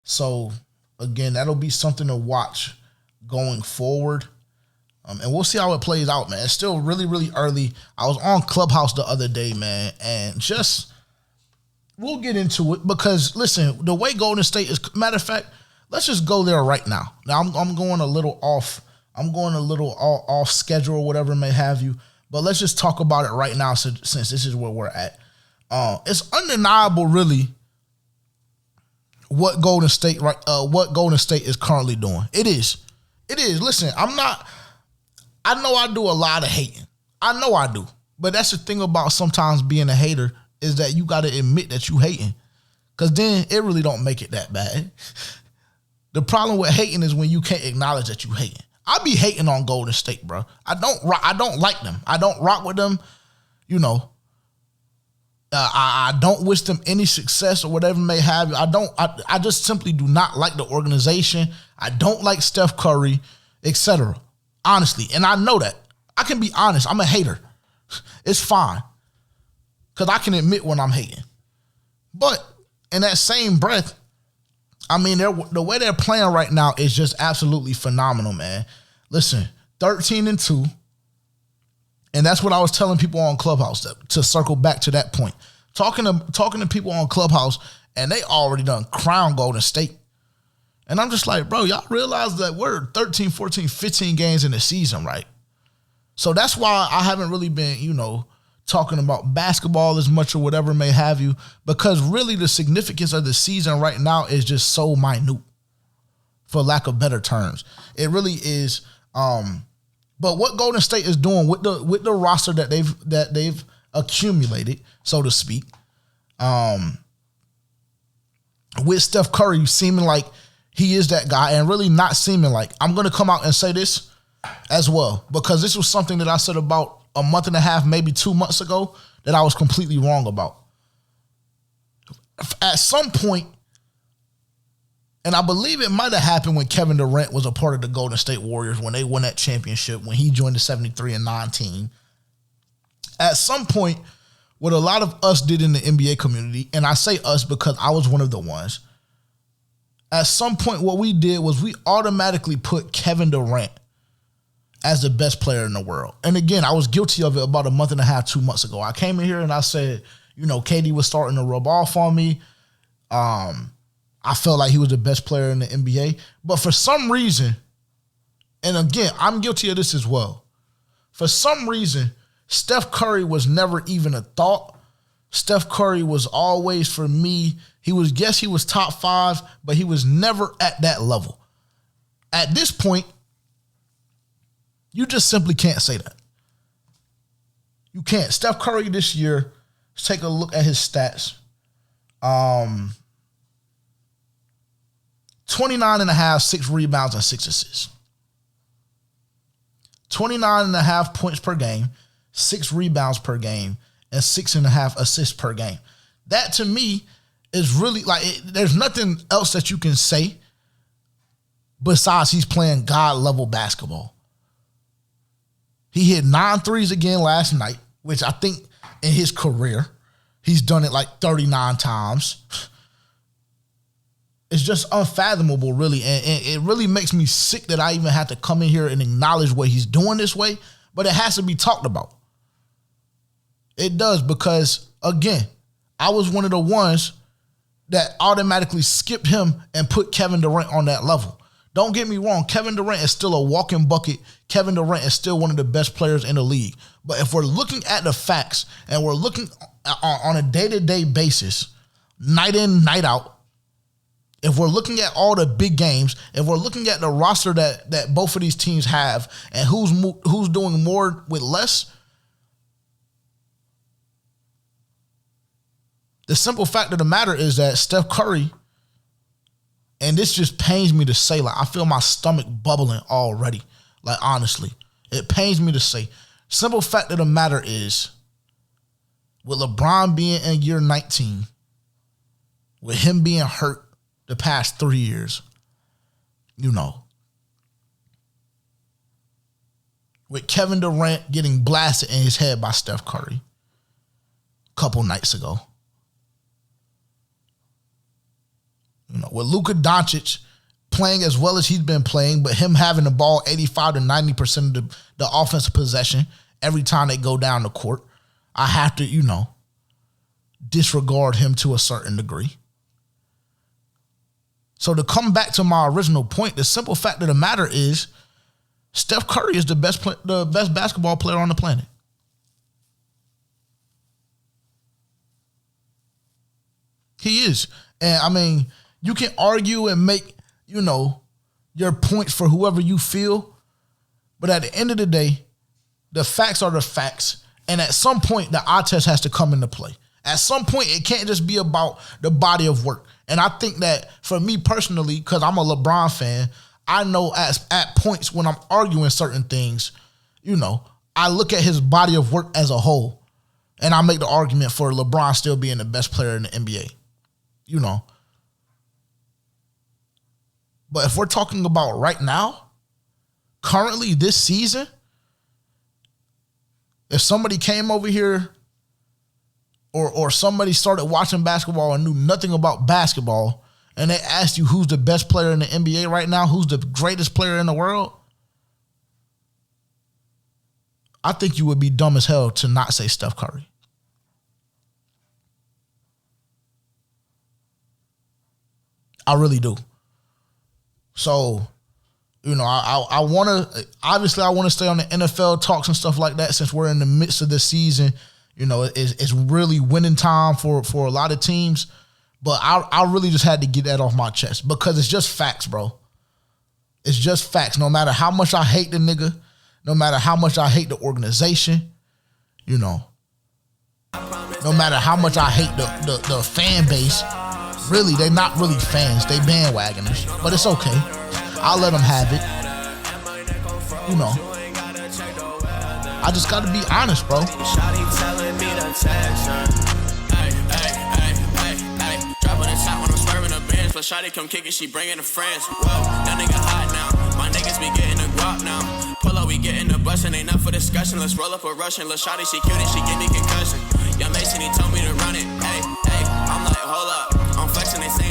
So, again, that'll be something to watch going forward. And we'll see how it plays out, man. It's still really, really early. I was on Clubhouse the other day, man, and we'll get into it because, listen, the way Golden State is, matter of fact, let's just go there right now. Now, I'm going a little off. I'm going a little off schedule or whatever may have you, but let's just talk about it right now since this is where we're at. It's undeniable, really, what Golden State is currently doing. It is. Listen, I know I do a lot of hating. I know I do. But that's the thing about sometimes being a hater is that you got to admit that you hating. Because then it really don't make it that bad. The problem with hating is when you can't acknowledge that you hating. I be hating on Golden State, bro. I don't like them. I don't rock with them. You know, I don't wish them any success or whatever may have you. I just simply do not like the organization. I don't like Steph Curry, etc. Honestly, and I know that. I can be honest. I'm a hater. It's fine. Because I can admit when I'm hating. But in that same breath, I mean, the way they're playing right now is just absolutely phenomenal, man. Listen, 13-2. And that's what I was telling people on Clubhouse to circle back to that point. Talking to people on Clubhouse, and they already done crown Golden State. And I'm just like, bro, y'all realize that we're 13, 14, 15 games in the season, right? So that's why I haven't really been, talking about basketball as much or whatever may have you, because really the significance of the season right now is just so minute, for lack of better terms. It really is. But what Golden State is doing with the roster that they've accumulated, so to speak, with Steph Curry seeming like he is that guy and really not seeming like, I'm going to come out and say this as well, because this was something that I said about a month and a half, maybe 2 months ago, that I was completely wrong about. At some point, and I believe it might have happened when Kevin Durant was a part of the Golden State Warriors when they won that championship, when he joined the 73-9 team. At some point, what a lot of us did in the NBA community, and I say us because I was one of the ones, at some point what we did was we automatically put Kevin Durant as the best player in the world. And again, I was guilty of it about a month and a half, 2 months ago. I came in here and I said, KD was starting to rub off on me. I felt like he was the best player in the NBA. But for some reason, and again, I'm guilty of this as well. For some reason, Steph Curry was never even a thought. Steph Curry was always, for me, he was top 5, but he was never at that level. At this point, you just simply can't say that. You can't. Steph Curry this year, let's take a look at his stats. 29.5, 6 rebounds, and 6 assists. 29.5 points per game, 6 rebounds per game, and 6.5 assists per game. That to me is really there's nothing else that you can say besides he's playing God level basketball. He hit 9 threes again last night, which I think in his career, he's done it like 39 times. It's just unfathomable, really. And it really makes me sick that I even have to come in here and acknowledge what he's doing this way, but it has to be talked about. It does, because, again, I was one of the ones that automatically skipped him and put Kevin Durant on that level. Don't get me wrong, Kevin Durant is still a walking bucket. Kevin Durant is still one of the best players in the league. But if we're looking at the facts and we're looking on a day-to-day basis, night in, night out, if we're looking at all the big games, if we're looking at the roster that both of these teams have and who's doing more with less, the simple fact of the matter is that Steph Curry, and this just pains me to say, I feel my stomach bubbling already. Honestly, it pains me to say. Simple fact of the matter is, with LeBron being in year 19, with him being hurt the past 3 years, with Kevin Durant getting blasted in his head by Steph Curry a couple nights ago, You know, with Luka Doncic playing as well as he's been playing, but him having the ball 85 to 90% of the offensive possession every time they go down the court, I have to, you know, disregard him to a certain degree. So to come back to my original point, the simple fact of the matter is Steph Curry is the best basketball player on the planet. He is. And I mean, you can argue and make, you know, your points for whoever you feel, but at the end of the day, the facts are the facts. And at some point, the eye test has to come into play. At some point, it can't just be about the body of work. And I think that for me personally, because I'm a LeBron fan, I know at points when I'm arguing certain things, you know, I look at his body of work as a whole, and I make the argument for LeBron still being the best player in the NBA, you know. But if we're talking about right now, currently this season, if somebody came over here or somebody started watching basketball and knew nothing about basketball and they asked you who's the best player in the NBA right now, who's the greatest player in the world, I think you would be dumb as hell to not say Steph Curry. I really do. So, you know, I want to, obviously I want to stay on the NFL talks and stuff like that since we're in the midst of this season. You know, it's really winning time for a lot of teams. But I really just had to get that off my chest because it's just facts, bro. It's just facts. No matter how much I hate the nigga, no matter how much I hate the organization, you know, no matter how much I hate the fan base, really, they're not really fans. They bandwagoners. But it's okay. I'll let them have it. You know. I just got to be honest, bro. Shawty come kick it, she bringin' the friends. Whoa, that nigga hot now. My niggas be getting the guap now. Pull up, we getting the bus and ain't up for discussion. Let's roll up a Russian. Lil' Shawty, she cute and she give me concussion. Young Mason, he told me to run it. Hey, I'm like, hold up. I'm flexing, they say